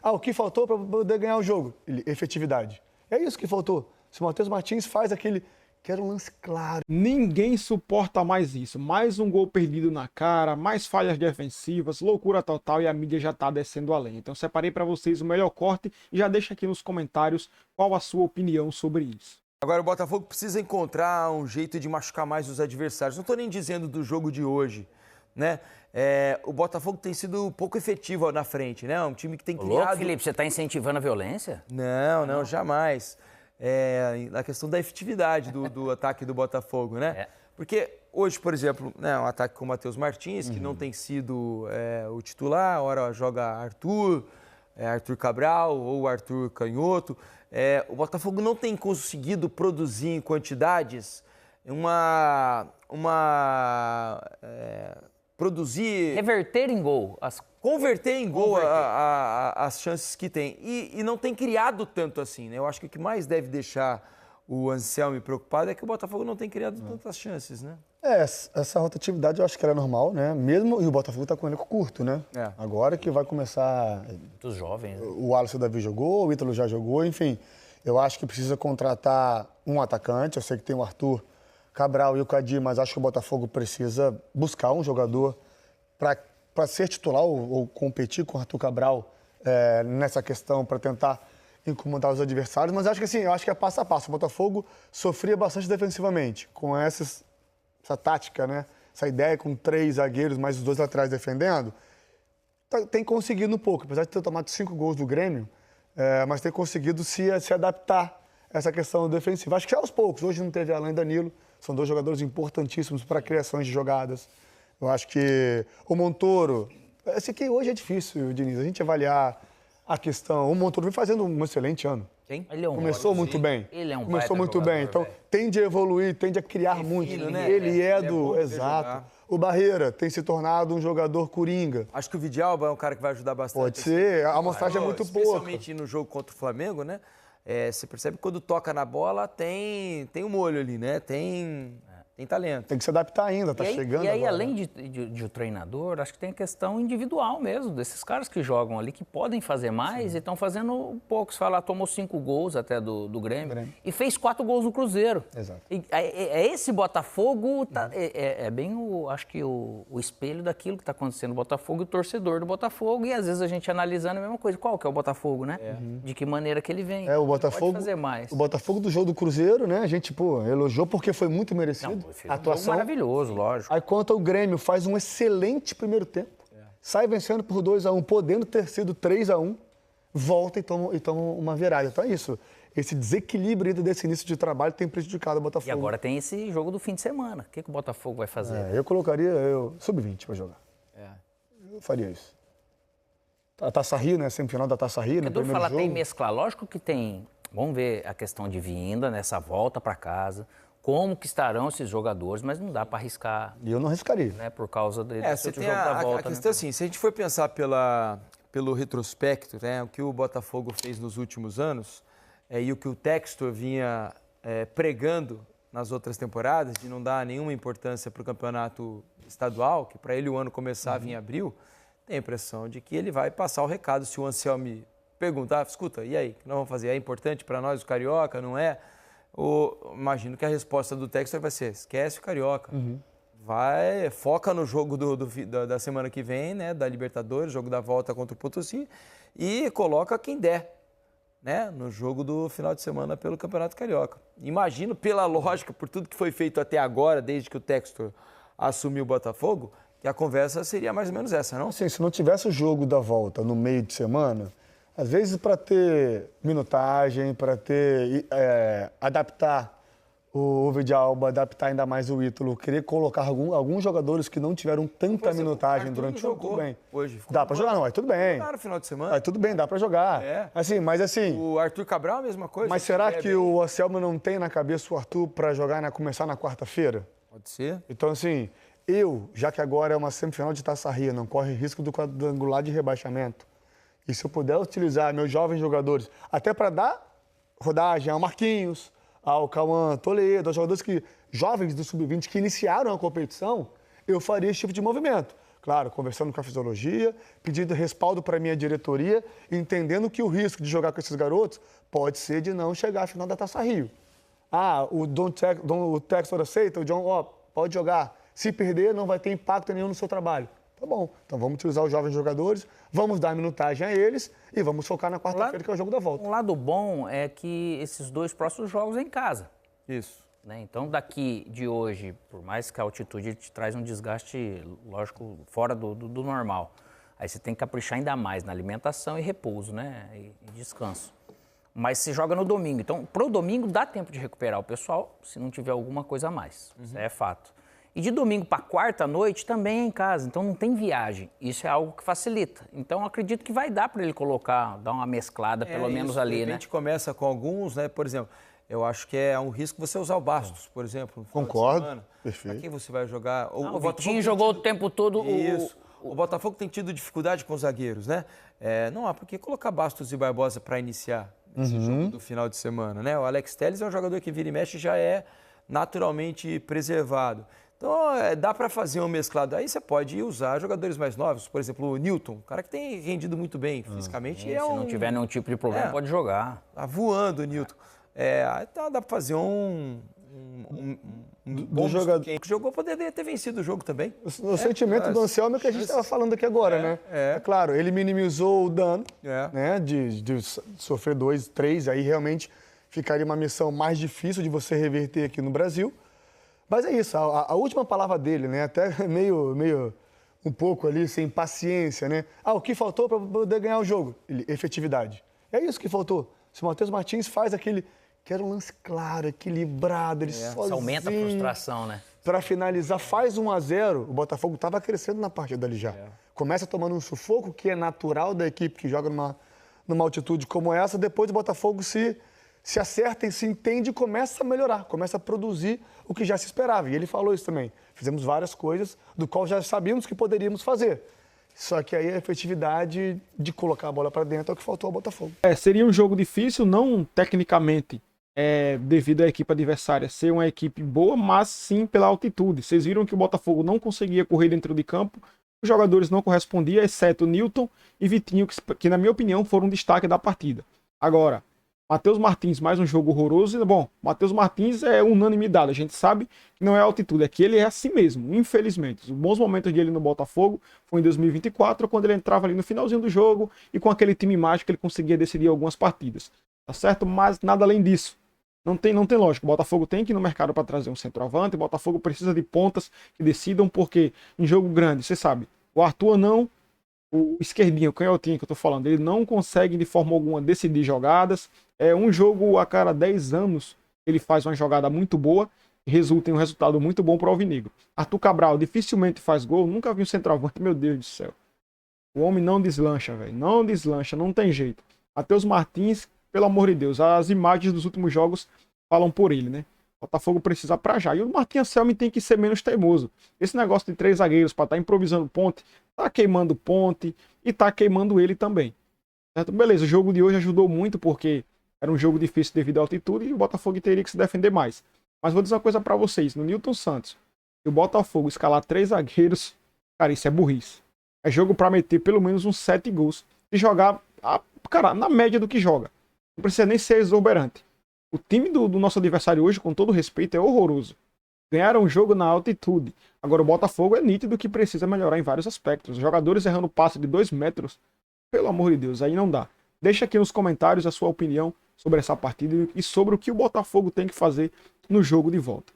O que faltou para poder ganhar o jogo? Efetividade. É isso que faltou. Se o Matheus Martins faz aquele... Quero um lance claro. Ninguém suporta mais isso. Mais um gol perdido na cara, mais falhas defensivas, loucura total e a mídia já tá descendo além. Então separei para vocês o melhor corte e já deixa aqui nos comentários qual a sua opinião sobre isso. Agora o Botafogo precisa encontrar um jeito de machucar mais os adversários. Não estou nem dizendo do jogo de hoje, né? O Botafogo tem sido pouco efetivo na frente, né? Um time que tem criado... Louco, Felipe, você está incentivando a violência? Não, jamais. Na questão da efetividade do ataque do Botafogo, né? Porque hoje, por exemplo, né, um ataque com o Matheus Martins, que não tem sido o titular, ora joga Arthur Cabral ou Arthur Canhoto. O Botafogo não tem conseguido produzir em quantidades produzir... Reverter em gol. Converter em gol as chances que tem. E não tem criado tanto assim, né? Eu acho que o que mais deve deixar o Anselmi preocupado é que o Botafogo não tem criado tantas chances, né? Essa rotatividade eu acho que ela é normal, né? Mesmo, e o Botafogo tá com um elenco curto, né? Agora que vai começar... Dos jovens. Né? O Alisson Davi jogou, o Ítalo já jogou, enfim. Eu acho que precisa contratar um atacante. Eu sei que tem o Arthur Cabral e o Kadir, mas acho que o Botafogo precisa buscar um jogador para ser titular ou competir com o Arthur Cabral nessa questão, para tentar incomodar os adversários. Mas acho que assim, eu acho que é passo a passo. O Botafogo sofria bastante defensivamente com essa tática, né? Essa ideia com 3 zagueiros, mais os 2 laterais defendendo. Tem conseguido um pouco, apesar de ter tomado 5 gols do Grêmio, mas tem conseguido se adaptar a essa questão defensiva. Acho que aos poucos. Hoje não teve Alan e Danilo, são 2 jogadores importantíssimos para criações de jogadas. Eu acho que o Montoro... Esse aqui hoje é difícil, Diniz, a gente avaliar a questão. O Montoro vem fazendo um excelente ano. Quem? Começou muito bem. Ele é um Começou muito jogador, bem. Então, tende a evoluir, tende a criar muito. Né? Ele é do... Exato. Exato. O Barreira tem se tornado um jogador coringa. Acho que o Vidalba é um cara que vai ajudar bastante. Pode ser. A amostragem é muito pouca. Especialmente no jogo contra o Flamengo, né? Você percebe que quando toca na bola tem um molho ali, né? Tem talento. Tem que se adaptar ainda, tá chegando E aí, agora, além de o treinador, acho que tem a questão individual mesmo, desses caras que jogam ali, que podem fazer mais e estão fazendo poucos. Fala, tomou 5 gols até do Grêmio e fez 4 gols no Cruzeiro. Exato. E esse Botafogo, bem, acho que o espelho daquilo que está acontecendo no Botafogo e o torcedor do Botafogo. E às vezes a gente analisando a mesma coisa. Qual que é o Botafogo, né? De que maneira que ele vem. O Botafogo, pode fazer mais. O Botafogo do jogo do Cruzeiro, né? A gente, elogiou porque foi muito merecido. A atuação maravilhoso, lógico. Aí quanto ao Grêmio, faz um excelente primeiro tempo. Sai vencendo por 2-1, podendo ter sido 3-1, volta e toma uma virada. Então é isso. Esse desequilíbrio desse início de trabalho tem prejudicado o Botafogo. E agora tem esse jogo do fim de semana. O que o Botafogo vai fazer? Eu colocaria sub-20 para jogar. Eu faria isso. A Taça Rio, né? Semifinal da Taça Rio, no primeiro jogo. Tem mesclar. Lógico que tem. Vamos ver a questão de vinda, nessa volta para casa. Como que estarão esses jogadores, mas não dá para arriscar. E eu não arriscaria. Né, por causa desse você jogo tem da volta. A questão é assim, se a gente for pensar pelo retrospecto, né, o que o Botafogo fez nos últimos anos e o que o Textor vinha pregando nas outras temporadas, de não dar nenhuma importância para o campeonato estadual, que para ele o ano começava em abril, tem a impressão de que ele vai passar o recado. Se o Anselmi perguntar, escuta, e aí, o que nós vamos fazer? É importante para nós o Carioca, não é? Imagino que a resposta do Textor vai ser: esquece o Carioca. Foca no jogo da semana que vem, né, da Libertadores, jogo da volta contra o Potosí, e coloca quem der, né, no jogo do final de semana pelo Campeonato Carioca. Imagino, pela lógica, por tudo que foi feito até agora, desde que o Textor assumiu o Botafogo, que a conversa seria mais ou menos essa, não? Sim, se não tivesse o jogo da volta no meio de semana, às vezes para ter minutagem, para adaptar o Vidalba, adaptar ainda mais o Ítalo, querer colocar alguns jogadores que não tiveram tanta minutagem durante o jogo, tudo bem. Hoje dá para jogar, não, aí tudo bem. No final de semana. Aí tudo bem, dá para jogar. Mas assim... O Arthur Cabral a mesma coisa. Mas será que o Anselmo não tem na cabeça o Arthur para jogar, começar na quarta-feira? Pode ser. Então, assim, já que agora é uma semifinal de Taça Rio, não corre risco do quadrangular de rebaixamento, e se eu puder utilizar meus jovens jogadores, até para dar rodagem ao Marquinhos, ao Cauã Toledo, aos jogadores jovens do Sub-20 que iniciaram a competição, eu faria esse tipo de movimento. Claro, conversando com a fisiologia, pedindo respaldo para a minha diretoria, entendendo que o risco de jogar com esses garotos pode ser de não chegar à final da Taça Rio. O Textor aceita, o John, pode jogar. Se perder, não vai ter impacto nenhum no seu trabalho. Tá bom, então vamos utilizar os jovens jogadores, vamos dar minutagem a eles e vamos focar na quarta-feira, que é o jogo da volta. Um lado bom é que esses 2 próximos jogos é em casa. Isso. Né? Então, daqui de hoje, por mais que a altitude te traz um desgaste, lógico, fora do normal, aí você tem que caprichar ainda mais na alimentação e repouso, né? E descanso. Mas se joga no domingo. Então, pro domingo dá tempo de recuperar o pessoal, se não tiver alguma coisa a mais. Isso é fato. E de domingo para quarta à noite também é em casa, então não tem viagem. Isso é algo que facilita. Então, acredito que vai dar para ele dar uma mesclada, pelo menos ali, né? A gente começa com alguns, né? Por exemplo, eu acho que é um risco você usar o Bastos, por exemplo. Concordo, perfeito. Para quem você vai jogar? O Vitinho jogou o tempo todo. Isso. O Botafogo tem tido dificuldade com os zagueiros, né? Não há por que colocar Bastos e Barbosa para iniciar esse jogo do final de semana, né? O Alex Telles é um jogador que vira e mexe e já é naturalmente preservado. Então, dá para fazer um mesclado. Aí você pode usar jogadores mais novos, por exemplo, o Newton, um cara que tem rendido muito bem fisicamente. Se não tiver nenhum tipo de problema, pode jogar. Tá voando o Newton. Então dá para fazer um bom jogador. Quem jogou poderia ter vencido o jogo também. O sentimento do Anselmo é o que a gente estava falando aqui agora, né? É claro, ele minimizou o dano, né? De sofrer 2, 3, aí realmente ficaria uma missão mais difícil de você reverter aqui no Brasil. Mas é isso, a última palavra dele, né? Até meio um pouco ali, sem paciência, né? O que faltou para poder ganhar o jogo? Efetividade. É isso que faltou. Se o Matheus Martins faz aquele... que era um lance claro, equilibrado, ele sozinho. Isso aumenta a frustração, né? Para finalizar, faz 1-0, o Botafogo estava crescendo na partida ali já. Começa tomando um sufoco, que é natural da equipe que joga numa altitude como essa, depois o Botafogo se acerta e se entende e começa a melhorar, começa a produzir o que já se esperava. E ele falou isso também. Fizemos várias coisas do qual já sabíamos que poderíamos fazer. Só que aí a efetividade de colocar a bola para dentro é o que faltou ao Botafogo. Seria um jogo difícil, não tecnicamente, devido à equipe adversária ser uma equipe boa, mas sim pela altitude. Vocês viram que o Botafogo não conseguia correr dentro de campo, os jogadores não correspondiam, exceto Newton e Vitinho, que na minha opinião foram um destaque da partida. Agora, Matheus Martins, mais um jogo horroroso. Bom, Matheus Martins é unanimidade. A gente sabe que não é altitude, é que ele é assim mesmo, infelizmente. Os bons momentos dele no Botafogo foi em 2024, quando ele entrava ali no finalzinho do jogo e com aquele time mágico ele conseguia decidir algumas partidas. Tá certo? Mas nada além disso. Não tem lógica. O Botafogo tem que ir no mercado para trazer um centroavante. O Botafogo precisa de pontas que decidam, porque em jogo grande, você sabe, o Arthur não... O esquerdinho, o canhotinho que eu tô falando, ele não consegue de forma alguma decidir jogadas. É um jogo a cada 10 anos ele faz uma jogada muito boa e resulta em um resultado muito bom para o Alvinegro. Arthur Cabral dificilmente faz gol, nunca vi um centroavante, meu Deus do céu. O homem não deslancha, velho, não deslancha, não tem jeito. Matheus Martins, pelo amor de Deus, as imagens dos últimos jogos falam por ele, né? O Botafogo precisa pra já. E o Martins Anselmi tem que ser menos teimoso. Esse negócio de 3 zagueiros pra estar improvisando ponte, tá queimando ponte e tá queimando ele também. Certo? Beleza, o jogo de hoje ajudou muito porque era um jogo difícil devido à altitude e o Botafogo teria que se defender mais. Mas vou dizer uma coisa pra vocês. No Newton Santos, se o Botafogo escalar 3 zagueiros, cara, isso é burrice. É jogo pra meter pelo menos uns 7 gols e jogar, cara, na média do que joga. Não precisa nem ser exuberante. O time do nosso adversário hoje, com todo respeito, é horroroso. Ganharam o jogo na altitude. Agora o Botafogo é nítido que precisa melhorar em vários aspectos. Os jogadores errando passe de 2 metros, pelo amor de Deus, aí não dá. Deixa aqui nos comentários a sua opinião sobre essa partida e sobre o que o Botafogo tem que fazer no jogo de volta.